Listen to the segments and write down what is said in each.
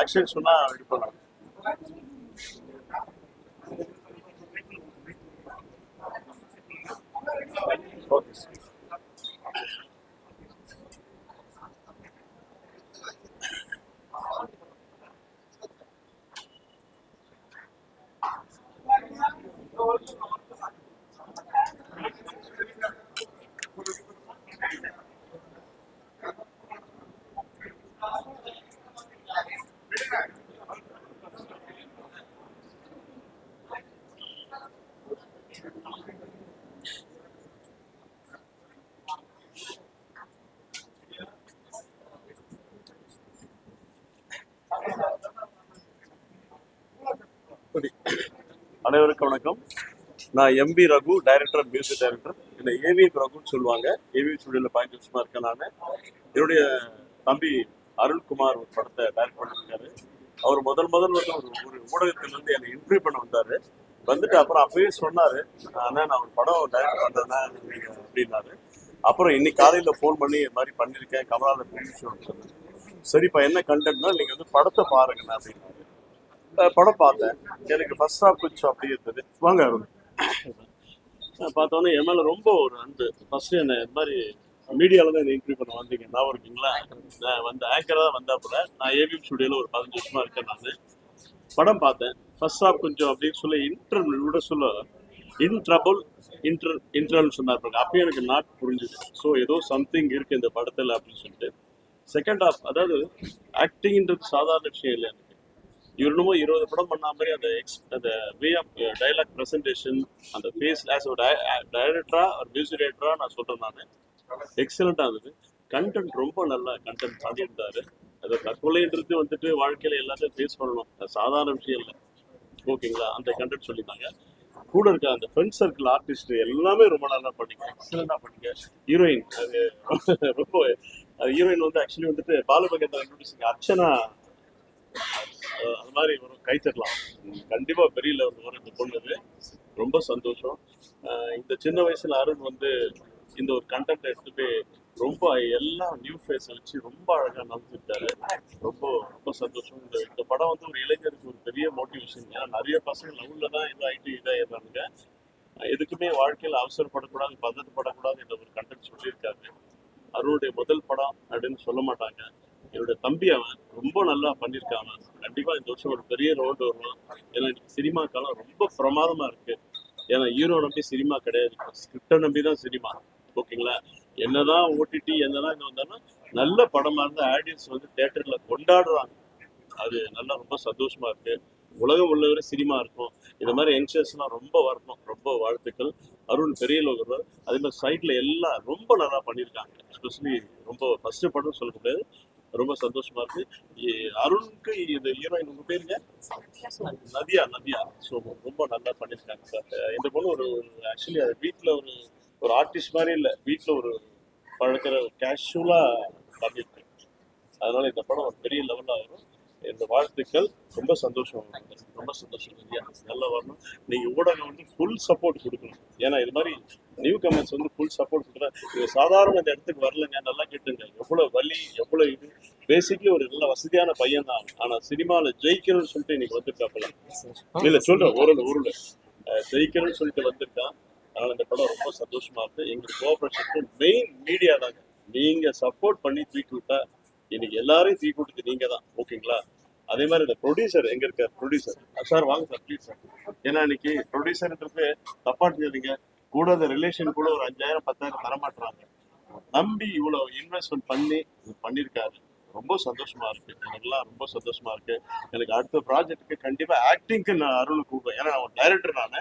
Action சொன்னா இது பண்ணலாம். Okay sir. அனைவருக்கும் வணக்கம். நான் MP Raghu, director, music director. என்னை ஏவிஎம் ரகுன்னு சொல்லுவாங்க. ஏவிஎம் ஸ்டுடியோவில் 15 வருஷமா இருக்கேன் நான். என்னுடைய தம்பி அருண்குமார் ஒரு படத்தை டைரக்ட் பண்ணியிருக்காரு. அவர் முதல் வந்து ஒரு ஊடகத்திலிருந்து என்னை இன்டர்வியூ பண்ண வந்தார். வந்துட்டு அப்புறம் அப்பவே சொன்னார், அண்ணா நான் ஒரு படம் டைரக்ட் பண்ணுறேன்னா அப்படின்னாரு. அப்புறம் இன்னைக்கு காலையில் ஃபோன் பண்ணி இது மாதிரி பண்ணியிருக்கேன், கமலாவில் ப்ரொடியூசர் சொன்னேன். சரிப்பா என்ன கண்டென்ட்னா நீங்கள் வந்து படத்தை பாருங்கண்ணா அப்படின்னாரு. படம் பார்த்தேன். எனக்கு ஃபர்ஸ்ட் ஹாஃப் கொஞ்சம் அப்படி இருந்தது. வாங்க அருண். பார்த்தோன்னே என் மேலே ரொம்ப ஒரு அன்பு. ஃபர்ஸ்ட் என்ன இது மாதிரி மீடியாவில் தான் இன்டர்வியூ பண்ண வந்தீங்க, ஞாபகம் இருக்குங்களா? நான் வந்து ஆங்கராக தான் வந்தாப்புல. நான் ஏவிஎம் ஸ்டுடியோவில் ஒரு 15 வருஷமா இருக்கேன் நான். படம் பார்த்தேன். ஃபர்ஸ்ட் ஹாஃப் கொஞ்சம் அப்படின்னு சொல்லி இன்டர்வல் விட சொல்ல இன் ட்ரபுள் இன்டர்வல் சொன்னார். அப்பயும் எனக்கு நாட் புரிஞ்சுது. ஸோ ஏதோ சம்திங் இருக்கு இந்த படத்தில் அப்படின்னு சொல்லிட்டு. செகண்ட் ஹாஃப், அதாவது ஆக்டிங்ன்றது சாதாரண விஷயம் இல்லை. இவர் என்னமோ 20 படம் பண்ண மாதிரி அந்த வே ஆஃப் டைலாக் ப்ரெசன்டேஷன், அந்த ஃபேஸ் ஆஸ் ஒரு டைரக்டரா ஒரு மியூசிக் டைரக்டரா நான் சொல்றேன் நான், எக்ஸலண்டா இருந்தது. கண்டென்ட் ரொம்ப நல்லா கண்டென்ட் பண்ணியிருந்தாரு. அது தற்கொலைன்றது வந்துட்டு வாழ்க்கையில எல்லாத்தையும் ஃபேஸ் பண்ணணும், அது சாதாரண விஷயம் இல்லை. ஓகேங்களா? அந்த கண்டென்ட் சொல்லியிருந்தாங்க. கூட இருக்க அந்த ஃப்ரெண்ட் சர்க்கிள் ஆர்டிஸ்ட் எல்லாமே ரொம்ப நல்லா பண்ணீங்க, எக்ஸலண்டா பண்ணீங்க. ஹீரோயின் அது ரொம்ப, அது ஹீரோயின் வந்து ஆக்சுவலி வந்துட்டு பாலுமகேந்திரா இன்ட்ரோடியூசிங் அர்ச்சனா, அது மாதிரி ஒரு கை தட்டலாம். கண்டிப்பா பெரிய லெவல் வரும் இந்த பொண்ணுது. ரொம்ப சந்தோஷம். இந்த சின்ன வயசுல அருண் வந்து இந்த ஒரு கண்டென்ட் எடுத்துட்டு ரொம்ப எல்லா நியூ ஃபேஸ் வச்சு ரொம்ப அழகா நடந்துருக்காரு. ரொம்ப ரொம்ப சந்தோஷம். இந்த படம் வந்து ஒரு இளைஞருக்கு ஒரு பெரிய மோட்டிவேஷன். ஏன்னா நிறைய பசங்க லவ்ல தான் இதாயிடுறாங்க. எதுக்குமே வாழ்க்கையில் அவசரப்படக்கூடாது, பதட்டப்படக்கூடாது என்ற ஒரு கண்டென்ட் சொல்லியிருக்காரு. அருணுடைய முதல் படம் அப்படின்னு சொல்ல மாட்டாங்க. என்னுடைய தம்பி அவன் ரொம்ப நல்லா பண்ணியிருக்காங்க. கண்டிப்பா இந்த வருஷம் ஒரு பெரிய ரோடு வருவான். ஏன்னா இன்னைக்கு சினிமா காலம் ரொம்ப பிரமாதமா இருக்கு. ஏன்னா ஹீரோ நம்பி சினிமா கிடையாது, ஸ்கிரிப்டை நம்பி தான் சினிமா. ஓகேங்களா? என்னதான் ஓடிடி என்னதான் இது வந்தாலும் நல்ல படமா இருந்தா ஆடியன்ஸ் வந்து தியேட்டர்ல கொண்டாடுறாங்க. அது நல்லா ரொம்ப சந்தோஷமா இருக்கு. உலகம் உள்ளவரை சினிமா இருக்கும். இந்த மாதிரி யங்ஸ்டர்ஸ்லாம் ரொம்ப வரணும். ரொம்ப வாழ்த்துக்கள். அருண் பெரிய லோகர். அதே மாதிரி சைட்ல எல்லாம் ரொம்ப நல்லா பண்ணியிருக்காங்க. எஸ்பெஷலி ரொம்ப ஃபர்ஸ்ட் படம் சொல்ல முடியாது, ரொம்ப சந்தோஷமா இருக்கு. அருணுக்கு இது ஹீரோயின் உங்க பேருங்க? நதியா. ஸோ ரொம்ப நல்லா பண்ணியிருக்காங்க சார். இந்த பொண்ணு ஒரு ஆக்சுவலி அது வீட்டில் ஒரு ஆர்டிஸ்ட் மாதிரி இல்லை, வீட்டில் ஒரு பழக்கிற கேஷுவலா பண்ணியிருக்கு. அதனால இந்த படம் ஒரு பெரிய லெவலில் வரும். இந்த வாழ்த்துக்கள். ரொம்ப சந்தோஷம், ரொம்ப சந்தோஷம். நல்லா வரணும். நீங்க ஊடகம் வந்து ஃபுல் சப்போர்ட் கொடுக்கணும். ஏன்னா இது மாதிரி நியூ கமர்ஸ் வந்து ஃபுல் சப்போர்ட் கொடுக்குறேன். இது சாதாரண இந்த இடத்துக்கு வரலங்க, நல்லா கேட்டுங்க. எவ்வளவு வலி, எவ்வளவு இது. பேசிக்கலி ஒரு நல்ல வசதியான பையன் தான். ஆனா சினிமாவில் ஜெயிக்கணும்னு சொல்லிட்டு இன்னைக்கு வந்திருக்காப்பல. இல்ல சொல்றேன், ஊரில் ஜெயிக்கணும்னு சொல்லிட்டு வந்திருக்கான். அதனால இந்த படம் ரொம்ப சந்தோஷமா இருக்கு. எங்களுக்கு கோஆபரேஷன் மெயின் மீடியா தாங்க. நீங்க சப்போர்ட் பண்ணி தூக்கி விட்டா இன்னைக்கு எல்லாரையும் தூக்கி விட்டது நீங்க தான். ஓகேங்களா? அதே மாதிரி இந்த ப்ரொடியூசர் எங்க இருக்கார்? ப்ரொடியூசர் சார் வாங்க சார், ப்ளீஸ் சார். ஏன்னா இன்னைக்கு ப்ரொடியூசர்ன்றது தப்பா தெரியுதுங்க. கூட அந்த ரிலேஷன் கூட ஒரு 5000 10,000 தரமாட்டுறாங்க. நம்பி இவ்வளவு இன்வெஸ்ட்மெண்ட் பண்ணி பண்ணியிருக்காரு. ரொம்ப சந்தோஷமா இருக்கு. எனக்குலாம் ரொம்ப சந்தோஷமா இருக்கு. எனக்கு அடுத்த ப்ராஜெக்ட்டுக்கு கண்டிப்பா ஆக்டிங்க்கு நான் அருள் கூப்பிடுவேன். ஏன்னா நான் ஒரு டைரக்டர் நான்.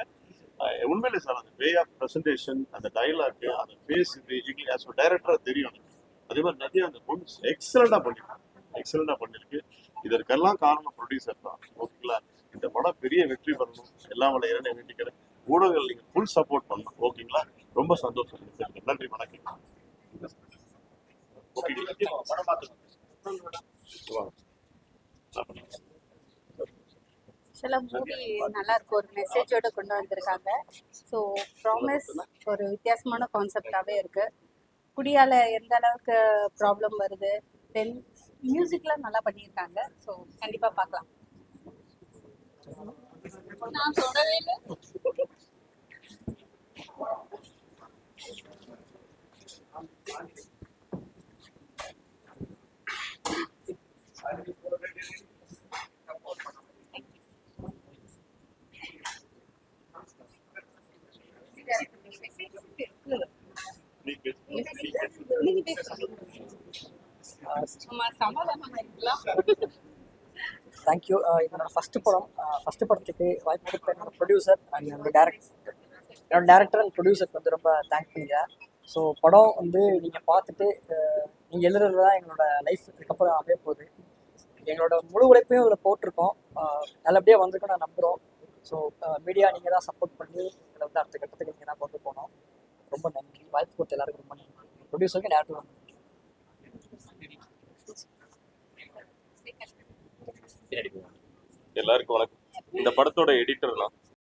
உண்மையிலே சார் அந்த வே ஆஃப் ப்ரெசன்டேஷன், அந்த டைலாக், அந்த ஃபேஸ், இது ஆஸ் ஒரு டைரக்டரா தெரியும் எனக்கு. அதே மாதிரி நிறைய அந்த பொண்ணு எக்ஸலண்டா பண்ணிருக்கு. இதற்கெல்லாம் காரணம் ப்ரொடியூசர் தான். ஓகேங்களா? இந்த படம் பெரிய வெற்றி பெறணும், எல்லாம் வல்ல இறைவனை வேண்டிக்கிறேன். ஊடகங்கள் நீங்க ஃபுல் சப்போர்ட் பண்ணணும். ஓகேங்களா? ரொம்ப சந்தோஷம். நன்றி, வணக்கம். மூவி நல்லா இருக்கும், ஒரு மெசேஜோட கொண்டு வந்திருக்காங்க. ஸோ ப்ராமிஸ் ஒரு வித்தியாசமான கான்செப்டாகவே இருக்கு. குடியால எந்த அளவுக்கு ப்ராப்ளம் வருது, தென் மியூசிக்லாம் நல்லா பண்ணியிருக்காங்க. ஸோ கண்டிப்பாக பார்க்கலாம். நான் சொல்லவே இல்லை. சும்மா சமாதானமா இருக்கலாம். தேங்க்யூ. இது என்னோட ஃபஸ்ட்டு படம். ஃபஸ்ட்டு படத்துக்கு வாய்ப்பு கொடுத்த என்னோட ப்ரொடியூசர் அண்ட் என்னோட டேரக்டர் அண்ட் ப்ரொடியூசருக்கு வந்து ரொம்ப தேங்க் பண்ணிக்கிறேன். ஸோ படம் வந்து நீங்கள் பார்த்துட்டு நீங்கள் எழுதுறது தான் எங்களோட லைஃப் இதுக்கப்புறம் அமைய போகுது. எங்களோட முழு உழைப்பையும் இதில் போட்டிருக்கோம். நல்லபடியாக வந்திருக்கோம் நான் நம்புகிறோம். ஸோ மீடியா நீங்கள் தான் சப்போர்ட் பண்ணி இதில் வந்து அடுத்த கட்டத்துக்கு நீங்கள் தான் கொண்டு போனோம். ரொம்ப நன்றி. வாய்ப்பு கொடுத்த எல்லாருக்கும் ரொம்ப நன்றி. ப்ரொடியூசருக்கு டேரக்டர் ரொம்ப நன்றி. எல்லாருக்கும் வணக்கம். இந்த படத்தோட எடிட்டர் தான்.